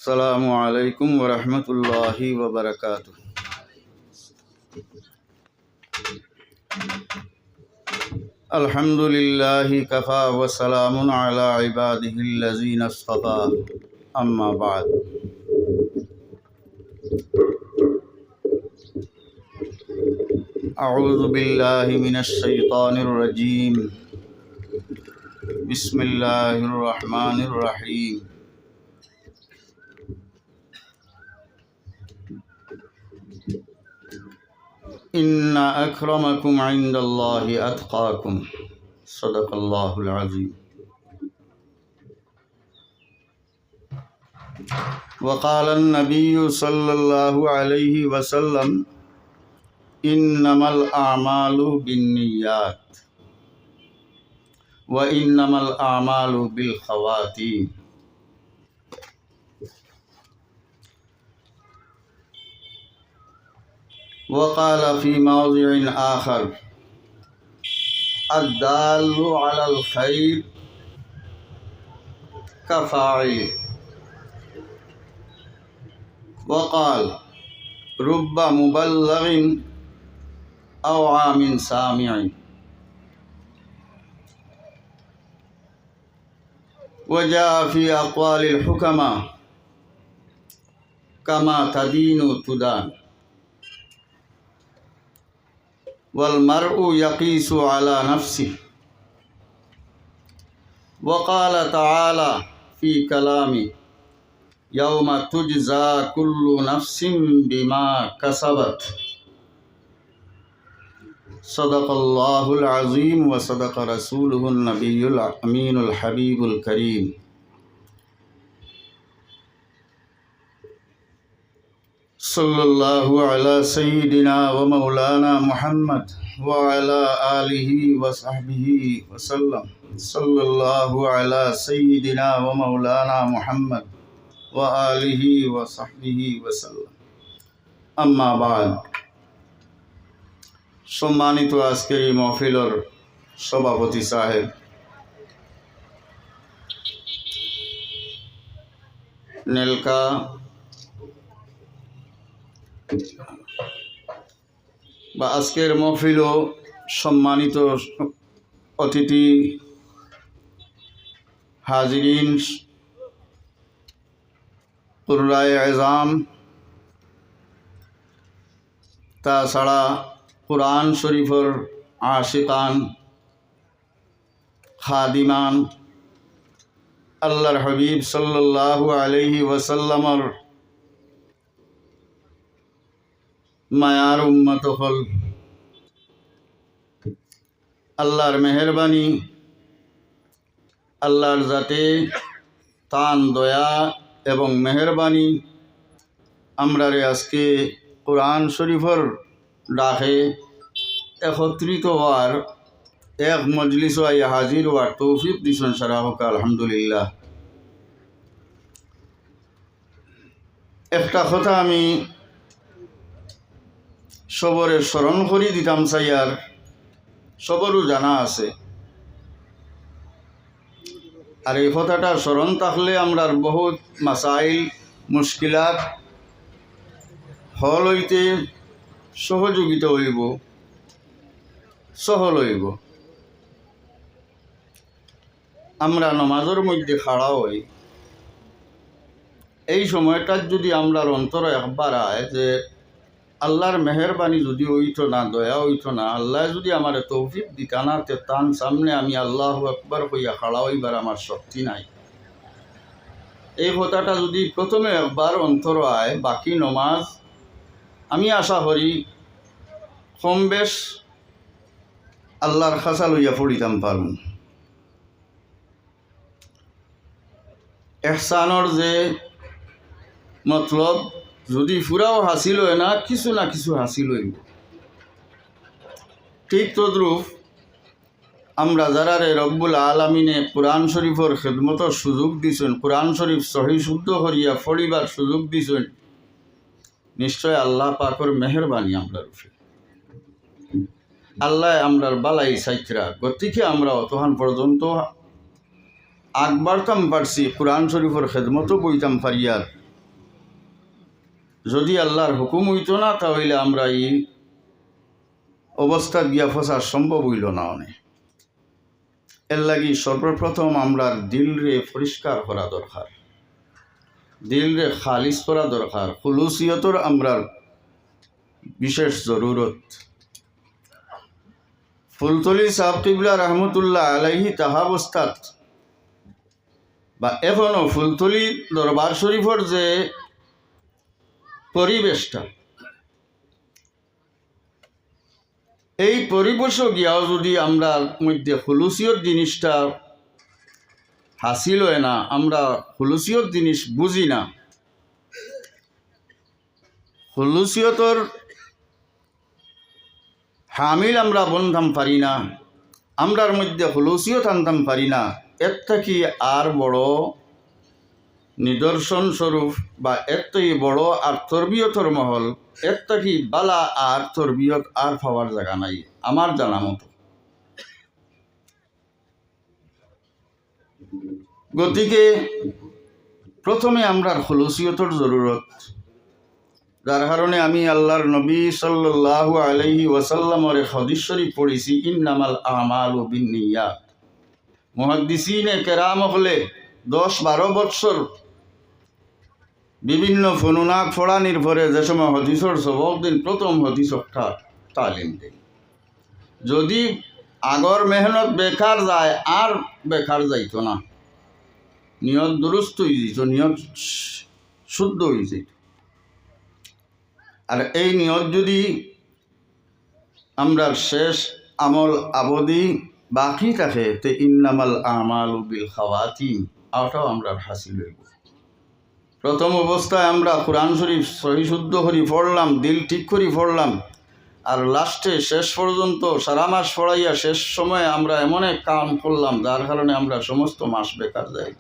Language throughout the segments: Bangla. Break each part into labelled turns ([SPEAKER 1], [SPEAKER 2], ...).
[SPEAKER 1] السلام عليكم ورحمة الله وبركاته. الحمد لله كفى وسلام على عباده الذين اصطفى. أما بعد. أعوذ بالله من الشيطان الرجيم. بسم الله الرحمن الرحيم. إن أكرمكم عند الله أتقاكم. صدق الله العظيم. وقال النبي صلى الله عليه وسلم إنما الأعمال بالنيات وإنما الأعمال بالخواتيم. وقال في موضع آخر الدال على الخير كفاعله. وقال رب مبلغ أوعى من سامع. وجاء في أقوال الحكماء كما تدين تدان. والمرء يقيس على نفسه. وقال تعالى في كلامه يوم تجزى كل نفس بما كسبت. صدق الله العظيم وصدق رسوله النبي الأمين الحبيب الكريم. صلى الله على سيدنا ومولانا محمد وعلى آله وصحبه وسلم. صلى الله على سيدنا ومولانا محمد وآله وصحبه وسلم. أما بعد. সম্মানিত আজকের এই মহফিলের সভাপতি সাহেব, নেলকা বা আজকের মহফিলও সম্মানিত অতিথি হাজিরিন, কুররায়ে আযম, তাছাড়া কুরআন শরীফের আশিকান, খাদিমান, আল্লাহর হাবিব সাল্লাল্লাহু আলাইহি ওয়াসাল্লামর মায়ার উম্মত হল। আল্লাহর মেহেরবানি, আল্লাহর জাতে তান দয়া এবং মেহেরবানি আমরারে আজকে কুরআন শরীফের ডাকে একত্রিত হওয়ার এক মজলিস আইয়া হাজির হওয়ার তৌফিক দিছেন সারা হোক আলহামদুলিল্লাহ। একটা কথা আমি সবরে স্মরণ করি দিতাম চাইয়ার, সবরও জানা আছে। আর এই কথাটা স্মরণ থাকলে আমরার বহুত মাসাইল মুশকিলাত হল হইতে সহযোগিতা হইব, সহল হইব। আমরা নমাজের মধ্যে খাড়া হই, এই সময়টার যদি আমরার অন্তর একবার আয় যে আল্লাহর মেহেরবানি যদি হইতো না, দয়া হইতো না, আল্লাহ যদি আমার তৌফিক দিতা না, তে তান সামনে আমি আল্লাহু আকবার হইয়া খাড়া হইবার আমার শক্তি নাই। এই কথাটা যদি প্রথমে একবার অন্তর আয়, বাকি নমাজ আমি আশা করি কম বেশ আল্লাহর খাসা লইয়া পড়িতাম পারব। এহসানর যে মতলব যদি ফুরাও হাসিল হয় না, কিছু না কিছু হাসিল হইব। ঠিক তদ্রূপ আমরা যারা রব্বুল আলামিনে কোরআন শরীফের খেদমতের সুযোগ দিছেন, কোরআন শরীফ সহি শুদ্ধ করিয়া পড়িবার সুযোগ দিছেন, নিশ্চয় আল্লাহ পাকর মেহেরবানি আমরার উপরে। আল্লাহ আমরার বালাই সাইতরা গতিকে আমরা অতহান পর্যন্ত আগ বাড়তাম পারছি, কোরআন শরীফের খেদমতও বইতাম পারিয়ার যদি আল্লাহর হুকুম হইতো না তাহলে আমরা এই অবস্থা গিয়া ফসা সম্ভব হইল না অনেক। এর লাগি সর্বপ্রথম আমরা দিলরে পরিষ্কার করা দরকার, দিলরে খালিস করা দরকার, খুলুসিয়তর আমরা বিশেষ জরুরত। ফুলতলি সাহেব কিবলা রহমতুল্লাহ আলাইহি তাহাবস্তাত বা এখনো ফুলতলি দরবার শরীফর যে পরিবেশটা, এই পরিবেশ গিয়াও যদি আমরা মধ্যে খুলুসিয়ত জিনিসটা হাসিল হয় না, আমরা খুলুসিয়ত জিনিস বুঝি না, খুলুসিয়তর হামিল আমরা বনতাম পারি না, আমরার মধ্যে খুলুসিয়ত আনতাম পারি না, এর থেকে আর বড় নিদর্শন স্বরূপ বা এর থেকে বড় আর তরবিয়তর মহল, এর থেকে বালা আর তরবিয়ত আর পাওয়ার জায়গা নাই আমার জানা মতো। গতিকে প্রথমে আমরার খুলুসিয়তর জরুরত, যার কারণে আমি আল্লাহর নবী সাল্লাল্লাহু আলাইহি ওয়াসাল্লামের হাদিস শরীফ পড়েছি, ইন্নামাল আমালু বিন্নিয়াত। মুহাদ্দিসিনে কেরাম হলে 10-12 বৎসর বিভিন্ন ফনুনা ফোড়া নির্ভরে যে সময় হদিসর সবক দিন, প্রথম হদিসটা তালিম দেয়। যদি আগর মেহনত বেকার যায় আর বেকার যাইতো না, নিয়ত দুরুস্ত হয়ে যেত, নিয়ত শুদ্ধ হয়ে যেত। আর এই নিয়ত যদি আমরা শেষ আমল আবদি বাকি থাকে, তে ইন্নামাল আমালু বিল খাওয়াতিম, ওটাও আমরা হাসিল হইব। প্রথম অবস্থায় আমরা কোরআন শরীফ সহি শুদ্ধ করি পড়লাম, দিল ঠিক করি পড়লাম, আর লাস্টে শেষ পর্যন্ত সারা মাস পড়াইয়া শেষ সময়ে আমরা এমন এক কাম করলাম যার কারণে আমরা সমস্ত মাস বেকার যাই।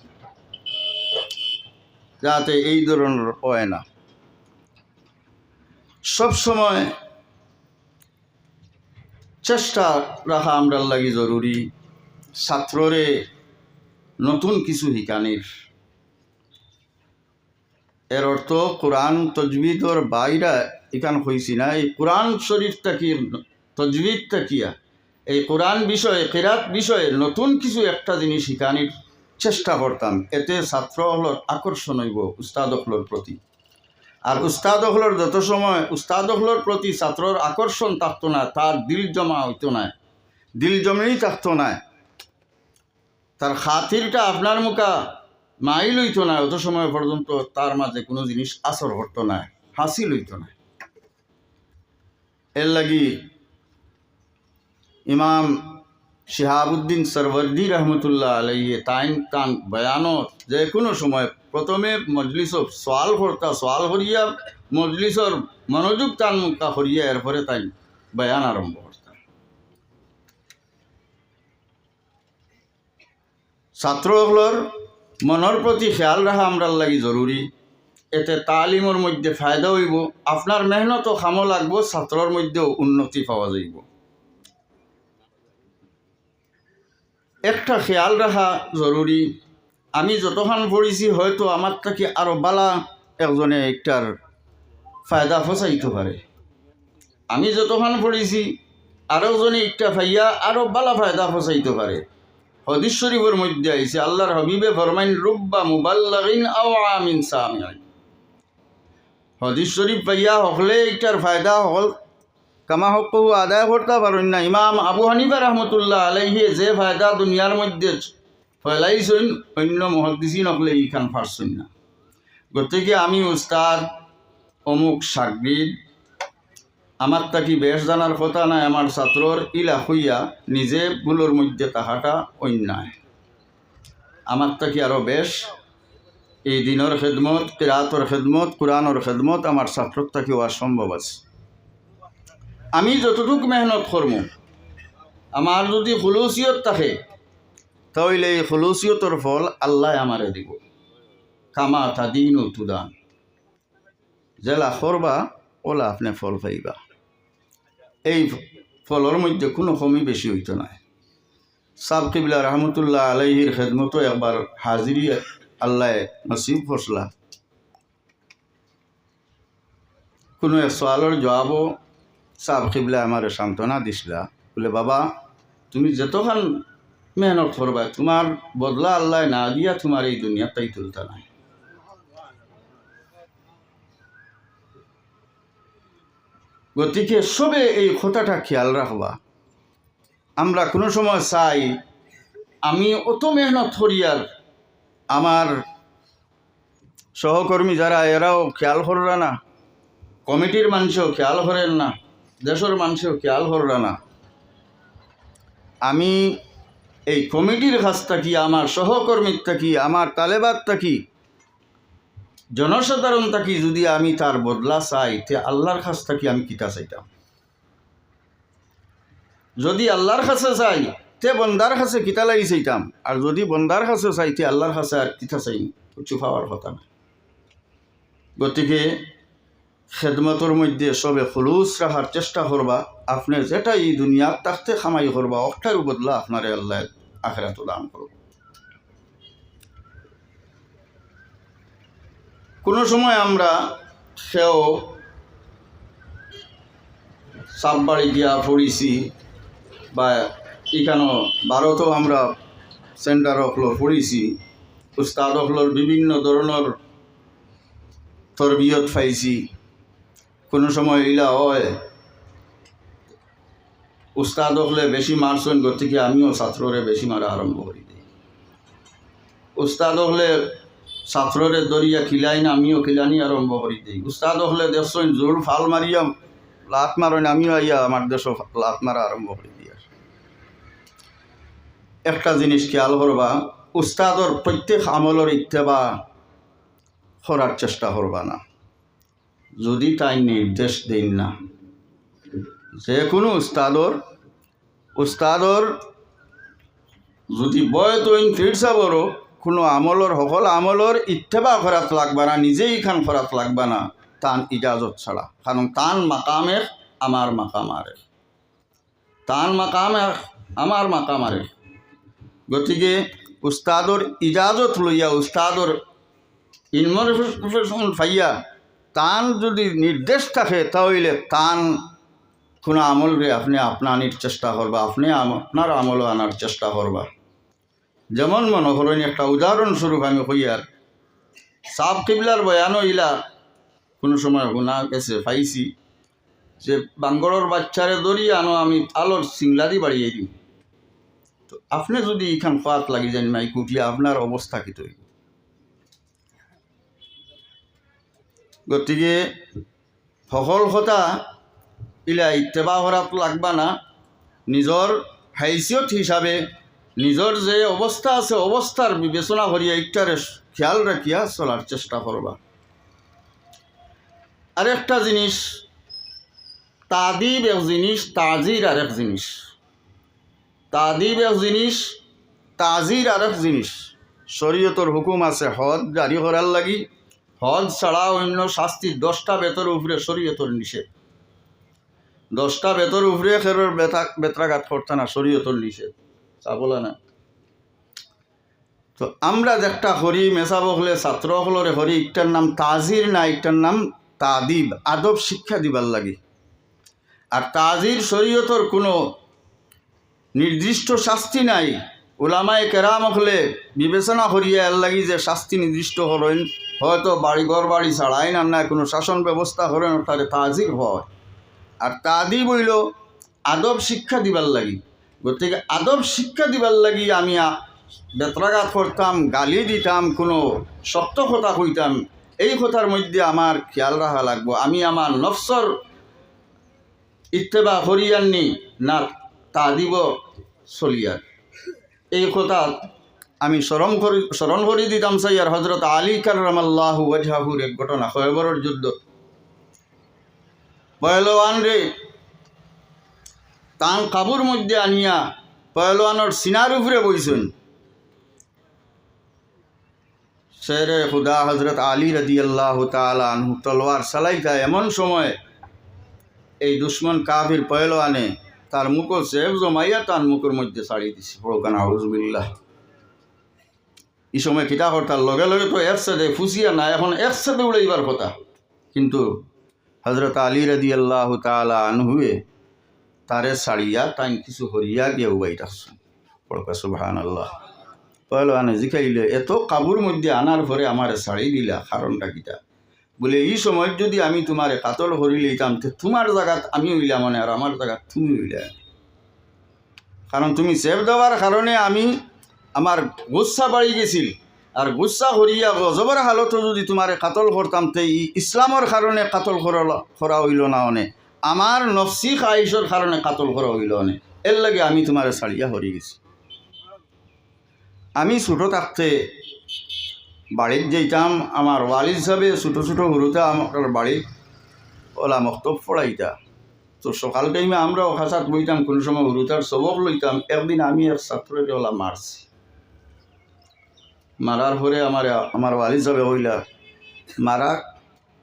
[SPEAKER 1] যাতে এই ধরনের হয় না, সব সময় চেষ্টা রাখা আমরা লাগি জরুরি। ছাত্ররে নতুন কিছু শিকানির, এর অর্থ কোরআন তজবিদর বাইরা এখান হয়েছি না, এই কোরআন শরীফটা কি তজবিদটা কিয়া, এই কোরআন বিষয়ে কেরাত বিষয়ে নতুন কিছু একটা জিনিস শিকানির চেষ্টা করতাম। এতে ছাত্র হলর আকর্ষণ হইব উস্তাদ হলর প্রতি। আর উস্তাদ হলর যত সময় উস্তাদ হলর প্রতি ছাত্রর আকর্ষণ থাকতো না, তার দিল জমা হইতো না, দিল জমেই থাকতো না, তার খাতিরটা আপনার মুখা মাইল হইতো না, অত সময় পর্যন্ত তার মাঝে কোনো জিনিস আসর করতো না, হাসিল হইতো না। এর লাগি ইমাম শিহাবুদ্দিন সরওয়ার্দী রহমতুল্লাহ আলাইহি তান বয়ানত যে কোনো সময় প্রথমে মজলিস সোয়াল করতা, সোয়াল করিয়া মজলিসর মনোযোগ তান মুক্তা করিয়া এরপরে তাই বয়ান আরম্ভ করতাম। ছাত্রগুলোর মনের প্রতি খেয়াল রাখা আমরা লাগি জরুরি। এতে তালিমের মধ্যে ফায়দা হইব, আপনার মেহনত খামো লাগবো, ছাত্রর মধ্যেও উন্নতি পাওয়া যাইব। একটা খেয়াল রাখা জরুরি, আমি যতক্ষণ পড়েছি হয়তো আমার থেকে আরও বালা একজনে একটার ফায়দা ফসাইতে পারে। আমি যতক্ষণ পড়েছি আরও জনে একটা ফাইয়া আরও বালা ফায়দা ফসাইতে পারে। হাদিস শরীফের মধ্যে আইছে, আল্লাহর হাবিবে ফরমাইন, রুব্বা মুবাল্লাগিন আও আমিন সামিআন। হাদিস শরীফ পাইয়া হকলে একটার ফায়দা হল কামা হক আদায় করতে পারেন না। ইমাম আবু হানিফা রহমতুল্লাহ আলাইহি যে ফায়দা দুনিয়ার মধ্যে ফেলাইছেন, অন্য মুহাদ্দিসিন হকলে এইখান পারছেন না। গতিকে আমি উস্তাদ অমুক সাগরিদ, আমার তাকি বেশ জানার কথা নাই, আমার ছাত্রর ইলা হইয়া নিজে ভুলোর মধ্যে তাহাটা অন্যায়। আমার তাকি আরও বেশ এই দিনের খেদমত, কিরাতর খেদমত, কোরআনের খেদমত আমার ছাত্রর তাকি হওয়া সম্ভব আছে। আমি যতটুকু মেহনত করবো, আমার যদি খুলুসিয়ত থাকে তাহলে এই খুলুসিয়তর ফল আল্লাহ আমারে দিব। কামা তাদিন ও তুদান, জেলা করবা ওলা আপনি ফল পাইবা। এই ফলের মধ্যে কোনো কমি বেশি হইতো না। সাব কিবলা রহমতুল্লাহ আলাইহির খেদমতো একবার হাজিরি আল্লাহ নসিব ফসলা। কোনো এক সওয়ালের জবাবও সাহেব কিবলা আমার সান্ত্বনা দিছিলা, বলে বাবা তুমি যতক্ষণ মেহনত করবা তোমার বদলা আল্লাহ না দিয়া তোমার এই দুনিয়ার তাই তুলতা নাই। গতিকে সবে এই কথাটা খেয়াল রাখবা। আমরা কোনো সময় চাই আমি অত মেহনত করি আর আমার সহকর্মী যারা এরাও খেয়াল কররা না, কমিটির মানুষও খেয়াল করেন না, দেশের মানুষও খেয়াল কররা না। আমি এই কমিটির কাছ থাকি, আমার সহকর্মীর থাকি, আমার তালেবাদ থাকি, জনসাধারণ থাকি যদি আমি তার বদলা চাই তে আল্লাহর কাছ থাকি আমি কিতা চাইতাম? যদি আল্লাহর কাছে চাই তে বন্দার কাছে কিতা লাগি চাইতাম, আর যদি বন্দার কাছে চাই তে আল্লাহর কাছে আর কিতা চাই, কিছু পাওয়ার কথা না। গতিকে খেদমতর মধ্যে সবে খুলুস রাখার চেষ্টা করবা। আপনি যেটা এই দুনিয়ার তাকতে খামাই করবা অকটার বদলা আপনারে আল্লাহ আখিরাত দান করব। কোনো সময় আমরা সেও সাববাড়ি গিয়া পড়িছি বা এখানেও ভারতেও আমরা সেন্টার হকলো পড়িছি, উস্তাদ হকলোর বিভিন্ন ধরনের তরবিয়ত পাইছি। কোনো সময় ইলা হয় উস্তাদ হকলে বেশি মারছেন, গতিকে আমিও ছাত্ররে বেশি মারা আরম্ভ করি দিই। উস্তাদ হকলে ছাত্ররে দরিয়া খিলাইন, আমিও খিলানি আরম্ভ করি দিই। উস্তাদ হকলে দেখছেন জোর ফাল মারিয়া লাত মারেন, আমিও আইয়া আমার দেশ লাত মারা আরম্ভ করি দিই। একটা জিনিস খেয়াল করবা, উস্তাদর প্রত্যেক আমলের ইত্তেবা করার চেষ্টা করবা না যদি তাই নির্দেশ দেন না। যে কোনো উস্তাদর যদি বয়তইন ফিরসা বড় কোনো আমলর সকল আমলর ইত্তেবা করাত লাগবা না, নিজেই খান করাত লাগবা না তান ইজাজত ছাড়া। কারণ তান মাকামে আমার মাকামারে, তান মাকামে আমার মাকামারে। গতিকে উস্তাদর ইজাজত লইয়া, উস্তাদর ইনফরমেশন পাইয়া তান যদি নির্দেশ থাকে তাহলে তান কোনো আমলরে আপনি আপনানির চেষ্টা করবা, আপনি আপনার আমলও আনার চেষ্টা করবা। যেমন মনে করেন একটা উদাহরণস্বরূপ আমি কইয়ার, সাব কিবলার বয়ানও ইলা কোনো সময় গুণা গেছে পাইছি যে বাঙ্গড়র বাচ্চারে দরিয়া আনো আমি আলোর সিংলাদি বাড়িয়ে দিই। তো আপনি যদি এখান পাত লাগি যান মাই কুটিয়া আপনার অবস্থা কি তৈরি? গতিকে সকল কথা ইলা ইত্তেবা করাত লাগবা না। নিজর হাইসিয়ত হিসাবে নিজর যে অবস্থা আছে অবস্থার বিবেচনা করিয়া একটারে খেয়াল রাখিয়া চলার চেষ্টা করবা। আরেকটা জিনিস তাদিব এক জিনিস, তাজির আরেক জিনিস। তাদিব এক জিনিস, তাজির আরেক জিনিস। শরীয়তর হুকুম আছে হদ জারি করার লাগি, হদ ছাড়া অন্য শাস্তি 10টা বেতর উপরে শরীয়তর নিষেধ। 10টা বেতর উপরে খেরোর বেত্রাঘাত করতে না, শরীয়তর নিষেধ চাবলা না। তো আমরা যেটা করি মেসাব হলে ছাত্র হলরে হরি, একটার নাম তাজির না, একটার নাম তাদিব, আদব শিক্ষা দিবার লাগে। আর তাজির শরীয়তর কোনো নির্দিষ্ট শাস্তি নাই। ওলামায়ে কেরাম হলে বিবেচনা করিয়া এর লাগি যে শাস্তি নির্দিষ্ট করেন, হয়তো ঘর বাড়ি ছাড়াইন আর না কোনো শাসন ব্যবস্থা করেন, তাহলে তাজির হয়। আর তাদিব হইল আদব শিক্ষা দিবার লাগি। গতিকে আদব শিক্ষা দিবার লাগি আমি বেত্রাঘাত করতাম, গালি দিতাম, কোনো শক্ত কথা কইতাম, এই কথার মধ্যে আমার খেয়াল রাখা লাগবো আমি আমার নফসর ইত্তেবা করিয়াননি না তাদিব চলিয়ার। এই কথা আমি স্মরণ করি দিতাম সাইয়ার হজরত আলী কাররামাল্লাহু ওয়াজহাহুর এক ঘটনা। খয়বরের যুদ্ধ, পহলওয়ান রে তান কাবুর মধ্যে আনিয়া পহলওয়ানোর সিনার উপরে বইছেন। শেরে খুদা হজরত আলী রাদিয়াল্লাহু তাআলা আনহু তলোয়ার চালাইতা, এমন সময় এই দুশ্মন কাফির পহলওয়ানে তার মুখো সেফ জমাইয়া তার মুখের মধ্যে ছাড়িয়ে দিছে। বড়কান আউযুবিল্লাহ। এই সময় কিতা করতার লগে লগে তো একসাথে ফুসিয়া না, এখন একসাথে উড়াইবার কথা, কিন্তু হজরত আলী রাদিয়াল্লাহু তাআলা আনহুয়ে তারে সাড়িয়া তাই কিছু হরিয়া গিয়ে উবাই রাখছেন। পড়কা সুবহানাল্লাহ। পহলওয়ানে জিখাইলে এত কাবুর মধ্যে আনার পরে আমারে শাড়ি দিলা, কারণটা কিটা? বলে এই সময় যদি আমি তোমারে কাতল করি লইতাম তো তোমার জায়গাত আমি হইলাম মানে আর আমার জায়গাত তুমি হইলে, কারণ তুমি সেফ দেওয়ার কারণে আমি আমার গুচ্ছা বাড়ি গেছিল, আর গুচ্ছা করিয়া গজবর হালত যদি তোমারে কাতল করতাম তো ইসলামের কারণে কাতল করা হইল না, অনে আমার নফসি খাইশর কারণে কাতল করা হইল অনে, এর লাগে আমি তোমারে ছাড়িয়া হরি গেছি। আমি ছোটো থাকতে বাড়িত যেতাম, আমার ওয়ালিদ হিসাবে ছোটো ছোটো হরুতে আমার বাড়ি ওলা মক্তব পড়াইতা, তো সকাল টাইমে আমরা খাসাত বইতাম, কোনো সময় হরুতার সবক লইতাম। একদিন আমি এক ছাত্রকে ওলা মারছি, মারার পরে আমার ওয়ালিদ হিসাবে হইলা, মারা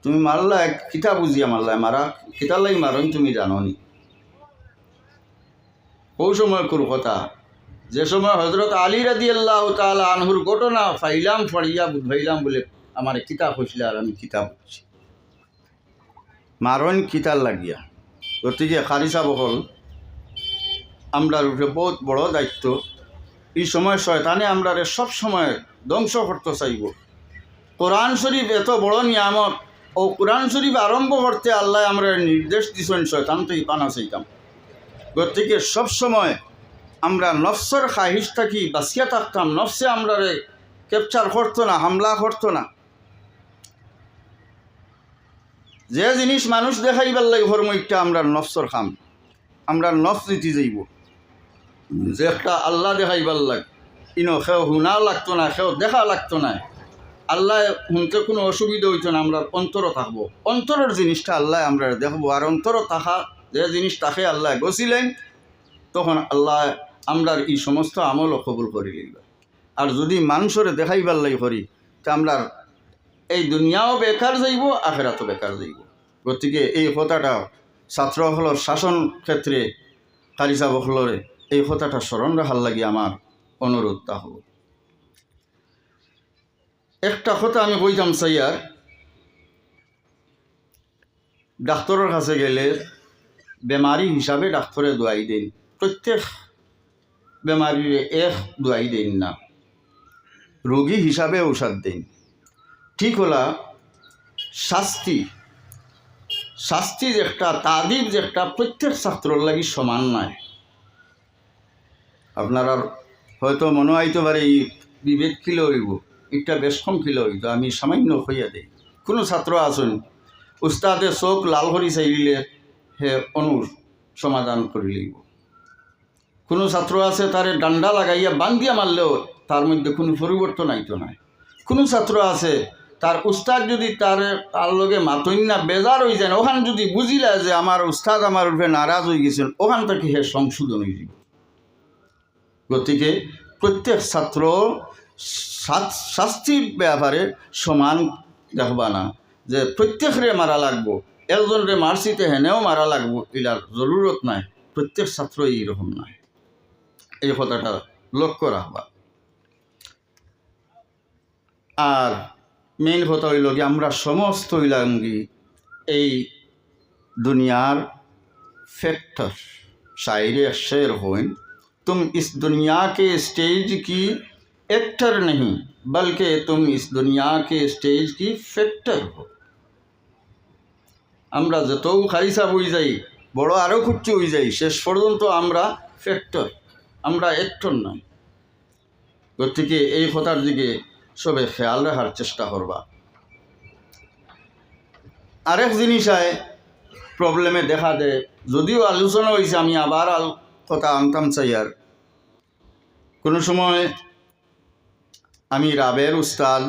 [SPEAKER 1] তুমি মারলা কিতা বুঝিয়া মারলা, মারা কিতার লাগি মারন তুমি জানো নি? ওই সময় কোর কথা, যে সময় হজরত আলী রাদিয়াল্লাহু তাআলা আনহুর ঘটনা ফাইলাম ফড়িয়া বুঝাইলাম বলে আমার কিতাব হয়েছিল, আর আমি কিতাব হচ্ছি মারণ কিতার লাগিয়া। গতিকে খারিসা বহল আমরা উপরে বহুত বড় দায়িত্ব। এই সময় শয়তানে আমরা সব সময় ধ্বংস করতে চাইব। কোরআন শরীফ এত বড় নিয়ামত, ও কোরআন শরীফ আরম্ভ করতে আল্লাহ আমরা নির্দেশ দিছেন, শয়তান তো ইপানা চাইতাম। গতিকে সবসময় আমরা নফসর খাহিস থাকি বাঁচিয়া থাকতাম, নফসে আমরা ক্যাপচার করতো না, হামলা করতো না। যে জিনিস মানুষ দেখাইবার লাগে হরমইটা আমরা নফসর খাম, আমরা নফস দিতে যাইব। যে একটা আল্লাহ দেখাইবার লাগ ইনো সেও শুনা লাগতো না, সেও দেখা লাগতো না, আল্লাহ শুনতে কোনো অসুবিধা হইতো না, আমরা অন্তর থাকবো। অন্তরের জিনিসটা আল্লাহ আমরা দেখবো, আর অন্তর থাকা যে জিনিস তাকে আল্লাহ গছিলেন, তখন আল্লাহ আমরা এই সমস্ত আমল কবুল করে লিখব। আর যদি মানুষরে দেখাইবার লাগে করি তা আমরা এই দুনিয়াও বেকার যাইব, আখেরাতও বেকার যাইব। গতিকে এই কথাটা ছাত্রসকলের শাসন ক্ষেত্রে খারিসা বখলরে এই কথাটা স্মরণ রাখার লাগে আমার অনুরোধটা হব। একটা কথা আমি কইতাম চাইয়ার, ডাক্তারের কাছে গেলে বেমারি হিসাবে ডাক্তারে দোয়াই দেন, প্রত্যেক বেমারির এক দোয়াই দেন না, রোগী হিসাবে ঔষধ দেন। ঠিক হলা শাস্তি, শাস্তি যে একটা তাদিব যে একটা প্রত্যেক ছাত্রর লাগি সমান নাই। আপনারা হয়তো মনে হইতে পারে এই বিবেক কিলো হইব, একটা বেশ কম কিলো হইতো, আমি সামান্য হইয়া দেই। কোনো ছাত্র আছেন উস্তাদে চোখ লাল করি চাইলে হে সমাধান করি লিব। কোনো ছাত্র আছে তারে ডান্ডা লাগাইয়া বান্ধিয়া মারলেও তার মধ্যে কোনো পরিবর্তন আইতো নাই। কোনো ছাত্র আছে তার উস্তাদ যদি তার লগে মাতইন না বেজার হয়ে যায়, ওখান যদি বুঝিলা যে আমার উস্তাদ আমার উপরে নারাজ হয়ে গেছেন, ওখান থেকে হে সংশোধন হয়ে যাব। গতিকে প্রত্যেক ছাত্র শাস্তির ব্যাপারে সমান দেখবা না, যে প্রত্যেকরে মারা লাগবো, একজনরে মারছিতে হেনেও মারা লাগবো, এটার জরুরত নাই। প্রত্যেক ছাত্র এইরকম নাই, এই কথাটা লক্ষ্য রাখবা। আর মেইন কথা হইল কি, আমরা সমস্ত হইলাম কি এই দুনিয়ার फैक्टर। शायरे शेर होइन, तुम इस दुनिया के स्टेज की एक्टर नहीं बल्कि तुम इस दुनिया के स्टेज की फैक्टर हो। আমরা যত খারিসা বই যাই, বড় আরও খুঁজছি হয়ে যাই, শেষ পর্যন্ত আমরা ফ্যাক্টর, আমরা অ্যাক্টর নয়। গতিকে এই কথার দিকে সবে খেয়াল রাখার চেষ্টা করবা। আরেক জিনিস আয় প্রবলেমে দেখা দেয়, যদিও আলোচনা হয়েছে, আমি আবার কথা আনতাম চাই। আর কোনো সময় আমি রাবের উস্তাদ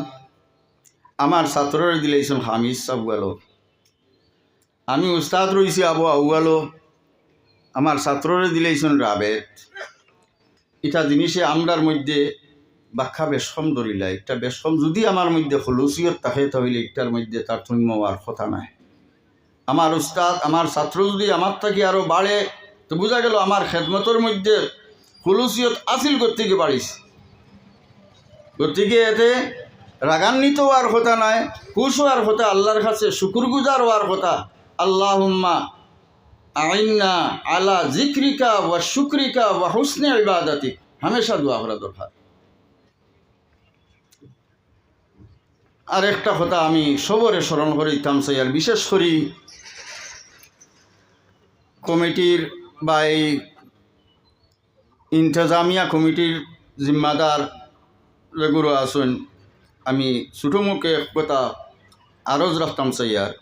[SPEAKER 1] আমার ছাত্ররে দিলেছেন হামিদ আউয়ালো, আমি উস্তাদ রয়েছি আবু আউয়ালো, আমার ছাত্ররে দিলেছেন রাবের। এটা জিনিসে আমরার মধ্যে ব্যাখ্যা বেশকম ধরিলা, একটা বেশকম যদি আমার মধ্যে খলুসিয়ত থাকে তাহলে একটার মধ্যে তারতম্য হওয়ার কথা নাই। আমার উস্তাদ আমার ছাত্র যদি আমার থাকি আরও বাড়ে, তো বোঝা গেল আমার খেদমতের মধ্যে খলুসিয়ত আসিল গতিকে বাড়িছে। গতিকে এতে রাগান্বিত হওয়ার কথা নাই, খুশ হওয়ার কথা, আল্লাহর কাছে শুকুরগুজার হওয়ার কথা। আল্লাহুম্মা আইন্না আলা জিক্রিকা ওয়া শুকরিকা ওয়া হুসনে ইবাদাতিক হামেশা দোয়া করা দরকার। আর একটা কথা আমি সবরে স্মরণ করিতাম চাই, আর বিশেষ করে কমিটির বা এই ইন্তেজামিয়া কমিটির জিম্মাদার যেগুলো আছেন, আমি ছোটো মুখে কথা আরজ রাখতাম চাই আর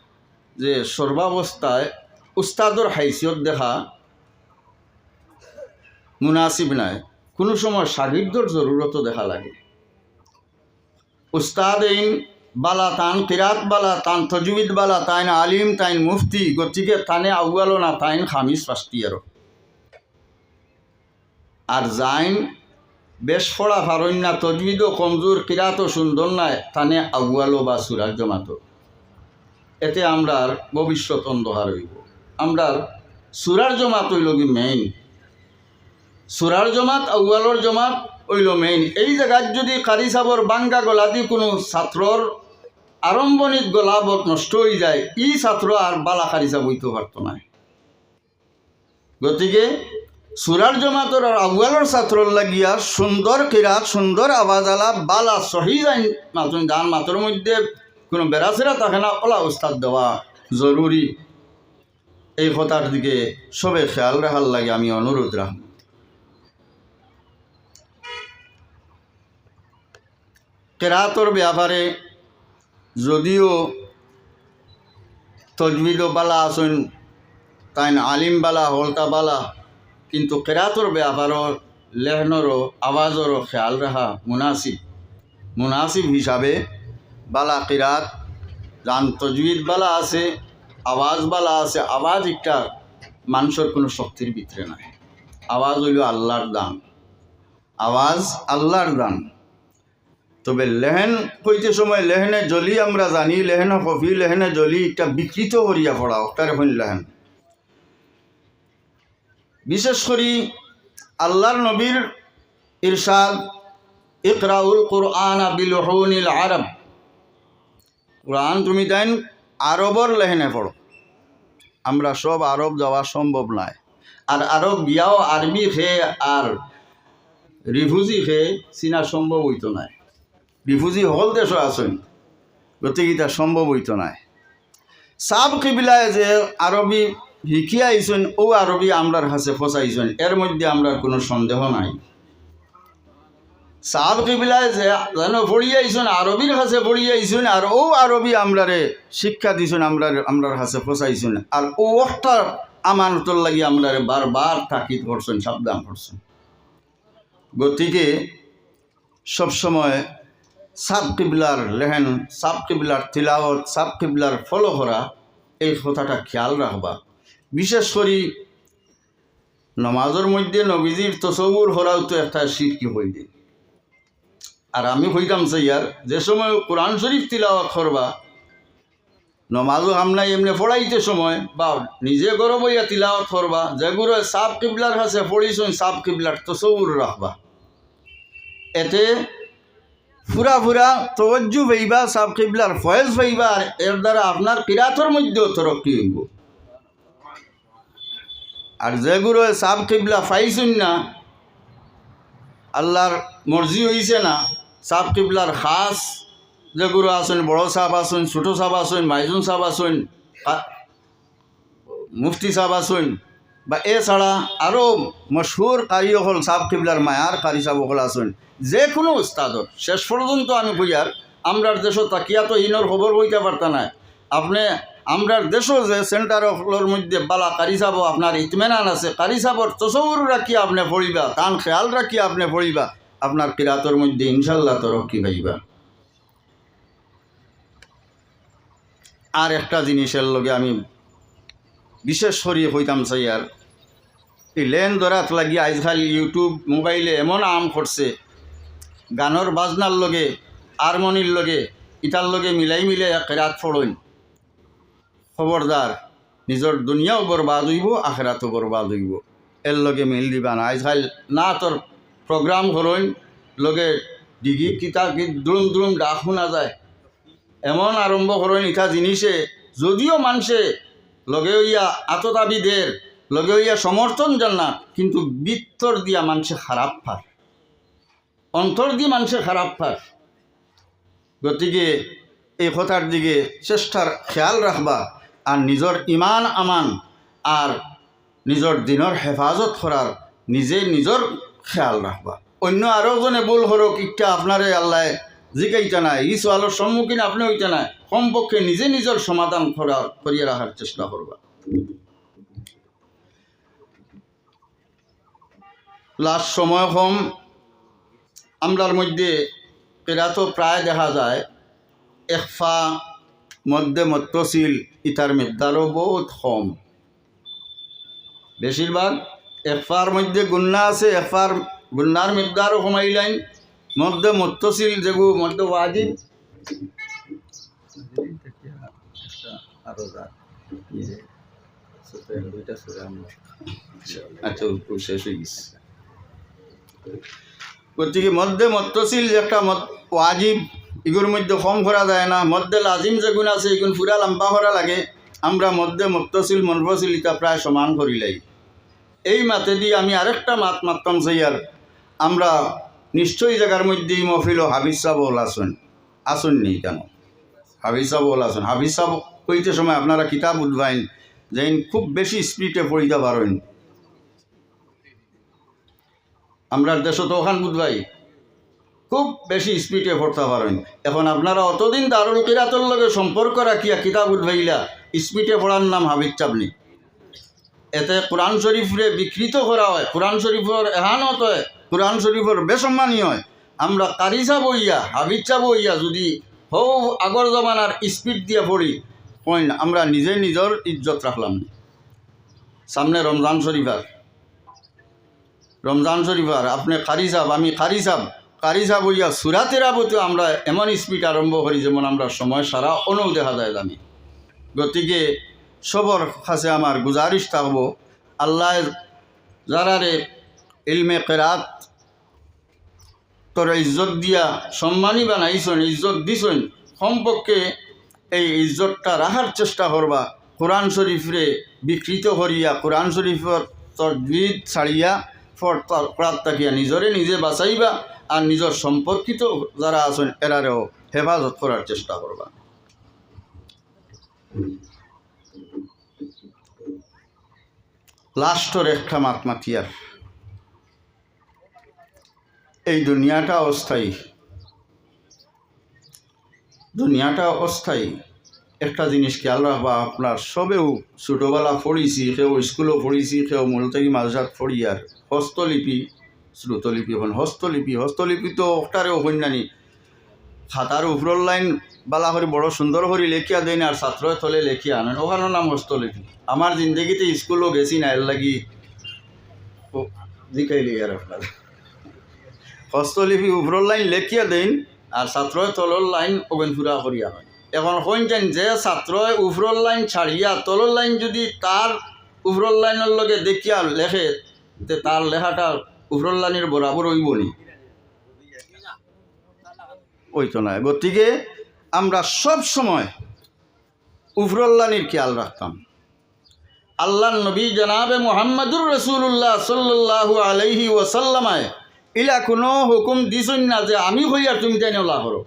[SPEAKER 1] যে সর্বাবস্থায় উস্তাদর হাইসিয়ত দেখা মুনাসিব নাই, কোনো সময় শাগির্দর জরুরতও দেখা লাগে। উস্তাদ এইন বালা তান কিরাত বালা তান তজবিদ বালা তাইন আলিম তাইন মুফতি, গতিকে তানে আউয়ালো না তাইন খামিস ফাস্তি আর যাইন বেশ ফড়া ফারণ না, তজবিদও কমজোর কিরাতও সুন্দর নাই, তানে আউয়ালো বা সুরার জমাতো। এতে আমরার ভবিষ্যৎ অন্ধকার হইব। আমরার সুরার জমাত হইল কি মেইন, সুরার জমাত আউয়ালোর জমাত হইল মেইন। এই জায়গায় যদি কারি সাবর বাঙ্গা গলা দিয়ে কোনো ছাত্রর আরম্ভণিত গলাবত নষ্ট হয়ে যায়, ই ছাত্র আর বালা কারি সাব হইতে পারত না। গতিকে সুরার জমাতর আর আউয়ালোর ছাত্রর লাগিয়া সুন্দর কিরাত সুন্দর আওয়াজ আলা বালা সহি যাই মাতুন গান মাতর মধ্যে কোনো বেড়াচেরা থাকে না, ওলা উস্তাদ দেওয়া জরুরি। এই কথার দিকে সবে খেয়াল রাখার লাগে আমি অনুরোধ রাখব। কেরাতর ব্যাপারে যদিও তজবিদ বালা আসুন তাই আলিম বালা হলতা বালা, কিন্তু কেরাতর ব্যাপারও লেহনরও আওয়াজেরও খেয়াল রাখা মুনাসিব হিসাবে বালা কিরাত যান তজবিদ বালা আছে, আওয়াজ বালা আছে। আওয়াজ একটা মানুষের কোনো শক্তির ভিতরে নাই, আওয়াজ হইল আল্লাহর দান, আওয়াজ আল্লাহর দান। তবে লেহেন কইতে সময় লেহেনে জলি আমরা জানি, লেহেন কফি লেহেনে জলি একটা বিকৃত করিয়া পড়া ওটার এখন লেহেন। বিশেষ করে আল্লাহর নবীর ইরশাদ ইকরাউল কুরআন বিলুহুনিল আরব, কুরআন তুমি দেন আরবর লেহেনে পড়ো। আমরা সব আরব যাওয়া সম্ভব নয়, আর আরব গিয়াও আরবি খেয়ে আর রিফিউজি খেয়ে চিনা সম্ভব হইতো নাই। রিফিউজি হল দেশ আছেন, গতিকে এটা সম্ভব হইতো নাই। সাব কিবিলায় যে আরবি শিখিয়া আইছেন, ও আরবি আমরার কাছে ফসাইছেন, এর মধ্যে আমরার কোনো সন্দেহ নাই। সাব কিবিলায় যে যেন পড়িয়াইছেন, আরবির কাছে পড়িয়াইছেন, আর ও আরবি আমরারে শিক্ষা দিছেন, আমরার কাছে ফসাইছেন, আর ও একটা আমানতর লাগি আমরারে বারবার তাকিদ করছেন, সাবধান করছেন। গতিকে সবসময় সাব কিবলার লেহেন, সাব কিবলার তিলাওয়াত, সাব কিবলার ফলো করা, এই কথাটা খেয়াল রাখবা। বিশেষ করে নমাজের মধ্যে নবীজির তসব্বুর করাও তো একটা শিরকি হইবে। আর আমি হইতাম চাইয়ার যে সময় কোরআন শরীফ তিলাওয়াত করবা, নমাজও আমনাই এমনি পড়াইতে সময় বা নিজে গরো বইয়া তিলাওয়াত করবা, যেগুলো সাব কিবলার কাছে পড়িছেন সাব কিবলার তসব্বুর রাখবা। এতে ফুরা ফুরা তওয়াজ্জু পাইবা, সাব কিবলার ফয়েজ পাইবা, আর এর দ্বারা আপনার কিরাতর মধ্যেও তরক্কি হইব। আর যেগুলো সাব কিবলা পাইছেন না, আল্লাহর মর্জি হইছে না, সাব কিবলার খাস যেগুলো আছেন, বড় সাহেব আছেন, ছোটো সাহেব আছেন, মাইজুন সাহেব আছেন, মুফতি সাহেব আছেন, বা এছাড়া আরও মশহুর কারি হল সাব কিবলার মায়ার কারি সাহেব হল আছেন, যে কোনো উস্তাদর শেষ পর্যন্ত আমি বুঝার আমরার দেশও তাকিয়া তো ইনর খবর বইতে পারতা না। আপনি আমরার দেশও যে সেন্টারগুলোর মধ্যে বালা কারি সাহেব আপনার ইতমেনান আছে, কারি সাহেবর তসব্বুর রাখিয়া আপনি পড়িবা, তান খেয়াল রাখিয়া আপনি পড়িবা, আপনার কিরাতর মধ্যে ইনশাল্লাহ তরক্কি পাইবা। আর একটা জিনিসের লগে আমি বিশেষ করে হইতাম চাই, আর এই লেন দরাত লাগিয়ে আজকাল ইউটিউব মোবাইলে এমন আম করছে, গানের বাজনার লগে হারমোনির লগে ইটার লগে মিলাই কেরাত ফড়ইন। খবরদার, নিজের দুনিয়াও বরবাদ হইব, আখেরাতও বরবাদ হইব, এর লগে মিল দিবা না। আজকাল না তোর প্রোগ্রাম করইন লগে ডিগি কিতা দ্রুম দ্রুম ডাক শোনা যায়, এমন আরম্ভ করইন ইটা জিনিসে, যদিও মানুষে লগে হইয়া আততাবিদের লগে হইয়া সমর্থন জান্নাত, কিন্তু ভিতর দিয়া মানুষে খারাপ পার, অন্তর দিয়ে মানুষে খারাপ পার। গতিকে এই কথার দিকে চেষ্টার খেয়াল রাখবা, আর নিজের ইমান আমান আর নিজের দিনের হেফাজত করার নিজে নিজের খেয়াল রাখবা। অন্য আরও জনে ভুল হরক ইটা আপনারে আল্লাহ জিকাইতে নাই, এই সোয়ালের সম্মুখীন আপনি হইতে নাই, কমপক্ষে নিজে নিজের সমাধান করিয়া রাখার চেষ্টা করবা। লাস্ট সময় কম, আমরার মধ্যে এরা তো প্রায় দেখা যায় একফা মধ্যে মত্তশীল ইতার মিকদারও বহুত কম। বেশিরভাগ একফার মধ্যে গুন্না আছে, একফার গুন্নার মিকদারও কমাইলেন, মধ্যে মত্তশীল যেগুলো মধ্যে ওয়াজিব আচ্ছা শেষ হয়ে গেছে। গতিকে মধ্যে মত্তশীল যে একটা ওয়াজিব এগুলোর মধ্যে কম করা যায় না, মধ্যে লাজিম যেগুণ আছে এগুণ পুরা লম্বা করা লাগে। আমরা মধ্যে মত্তশীল মনফশীল এটা প্রায় সমান করিলাই। এই মাতে দিয়ে আমি আরেকটা মাততাম চাই, আমরা নিশ্চয়ই জায়গার মধ্যেই মহফিল হাফিজ সাহেব আসুন নি কেন? হাফিজ সাহেব আসুন। হাফিজ সাহেব কইতে সময় আপনারা কিতাব উদ্ভাইন যে খুব বেশি স্পিডে পড়িতে পারেন। আমরা দেশ তো ওখান বুধবাই খুব বেশি স্পিডে পড়তে পারেন। এখন আপনারা অতদিন দারুল কিরাতর লগে সম্পর্ক রাখিয়া কিতাব উদ্ভাইলা স্পিডে পড়ার নাম হাফিজ চাবনি। এতে কোরআন শরীফরে বিকৃত করা হয়, কোরআন শরীফের এহানত হয়, কোরআন শরীফের বেসম্মানী হয়। আমরা কারিসা বইয়া হাফিজা বইয়া যদি হৌ আগর জমানার স্পিড দিয়ে পড়ি, কইন আমরা নিজে নিজের ইজ্জত রাখলাম। সামনে রমজান শরীফার আপনি কারি সাহেব আমি কারি সাহেব বইয়া সুরাতেরা বইতে আমরা এমন স্পিড আরম্ভ করি যেমন আমরা সময় সারা অনু দেখা যায় জানি। গতিকে সবর কাছে আমার গুজারিশ থাকব, আল্লাহ যারারে ইলমে কেরাত তোর ইজ্জত দিয়া সম্মানী বানাইছেন, ইজ্জত দিছেন, কমপক্ষে এই ইজ্জতটা রাখার চেষ্টা করবা। কোরআন শরীফরে বিকৃত করিয়া কোরআন শরীফর তজবিদ ছাড়িয়া পড়ার তাকিয়া নিজরে নিজে বাঁচাইবা, আর নিজের সম্পর্কিত যারা আছেন এরারেও হেফাজত করার চেষ্টা করবা। লাস্টর একটা মাতমাতিয়ার এই দুনিয়াটা অস্থায়ী। একটা জিনিস খেয়াল রাখবা, আপনার সবেও ছোটোবেলা পড়িছি, কেউ স্কুলও পড়িছি, কেউ মুলতাকি মাদ্রাসাত পড়ি। আর হস্তলিপি শ্রুতলিপি, এখন হস্তলিপি তো ওটারেও কন্যানি খাতার উপরের লাইন বালা করে বড় সুন্দর করে লেখিয়া দেন, আর ছাত্রয় তলে লেখিয়া আনেন, ওখানের নাম হস্তলিপি। আমার জিন্দগিতে স্কুলও গেছি না, এর লাগি জিকাইলি। আর আপনার হস্তলিপি উপরের লাইন লেখিয়া দেন, আর ছাত্রয় তলের লাইন ওভেন ফুরা করিয়া হয়। এখন কইছেন যে ছাত্রয় উপরের লাইন ছাড়িয়া তলের লাইন যদি তার উপরের লাইনের লগে দেখিয়া লেখে, তার লেখাটা উপরের লাইনের বরাবর হইবনি, ওইতো না। গতিকে আমরা সব সময় উপরের লাইনের খেয়াল রাখতাম। আল্লাহ নবী জনাবে মুহাম্মদুর রাসূলুল্লাহ সাল্লাল্লাহু আলাইহি ওয়াসাল্লামায় ইলা কোনো হুকুম দিছেন না যে আমি হইয়া তুমি তাই ওলা করো,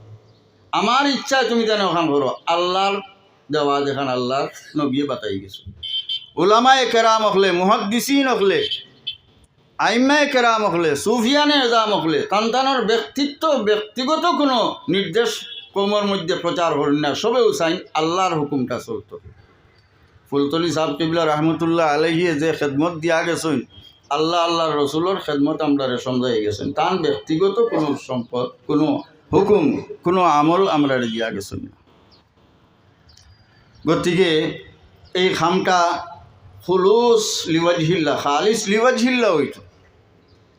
[SPEAKER 1] আমার ইচ্ছায় তুমি তাই ওখান করো। আল্লাহর দেওয়া যেখান আল্লাহর নবী বাতাই গেছে। উলামায়ে কেরাম হলে, মুহাদ্দিসিন হলে, আইম্মায়ে কেরাম হলে, সুফিয়ানে এজাম হলে, তান্তানোর ব্যক্তিগত কোনো নির্দেশ কৌমের মধ্যে প্রচার করেন না, সবেও চাইন আল্লাহর হুকুমটা চলত। ফুলতলি সাহেব কিবলা রহমতুল্লাহ আলাইহিয়ে যে খেদমত দিয়া গেছেন, আল্লাহর রসুলের খেদমত আমরা সমঝাই গেছেন। তার ব্যক্তিগত কোনো সম্পদ, কোনো হুকুম, কোনো আমল আমরা দিয়া গেছেন না। গতিকে এই খামটা খুলুস লিওয়াজহিল্লা, খালিস লিওয়াজহিল্লা হইত।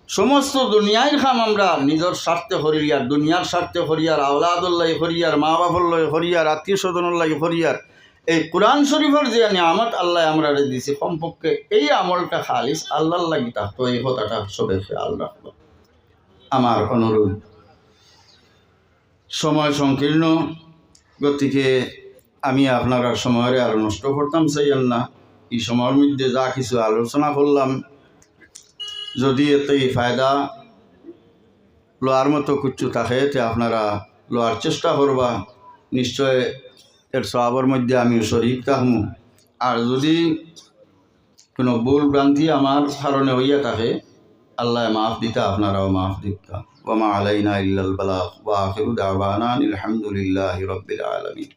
[SPEAKER 1] সমস্ত দুনিয়ার খাম আমরা নিজের স্বার্থে হরিয়ার, দুনিয়ার স্বার্থে হরিয়ার, আওলাদুল্লাহ হরিয়ার, মা বাবুল্লাহ হরিয়ার, আত্মীয় স্বজনুল্লাহ হরিয়ার। এই কোরআন শরীফের যে নিয়ামত আল্লাহ আমরা দিয়েছি, কমপক্ষে এই আমলটা খালিস আল্লাহর লাগি থাকতো। এই কথাটা সবে খেয়াল রাখবো। আমার অনুরোধ, সময় সংকীর্ণ, গতিকে আমি আপনার সময়ের আর নষ্ট করতাম চাইয়েন না। এই সময়ের মধ্যে যা কিছু আলোচনা করলাম, যদি এতে ফায়দা লোয়ার মতো কিছু থাকে তে আপনারা লোয়ার চেষ্টা করবা, নিশ্চয় এর সওয়াবের মধ্যে আমি শরীক থাকবো। আর যদি কোনো ভুল ভ্রান্তি আমার কারণে হইয়া থাকে, আল্লাহ মাফ দিতা, আপনারাও মাফ দিতা। ওয়া মা আলাইনা ইল্লাল বালাগ ওয়া আখিরু দাওয়ানা আলহামদুলিল্লাহি রাব্বিল আলামিন।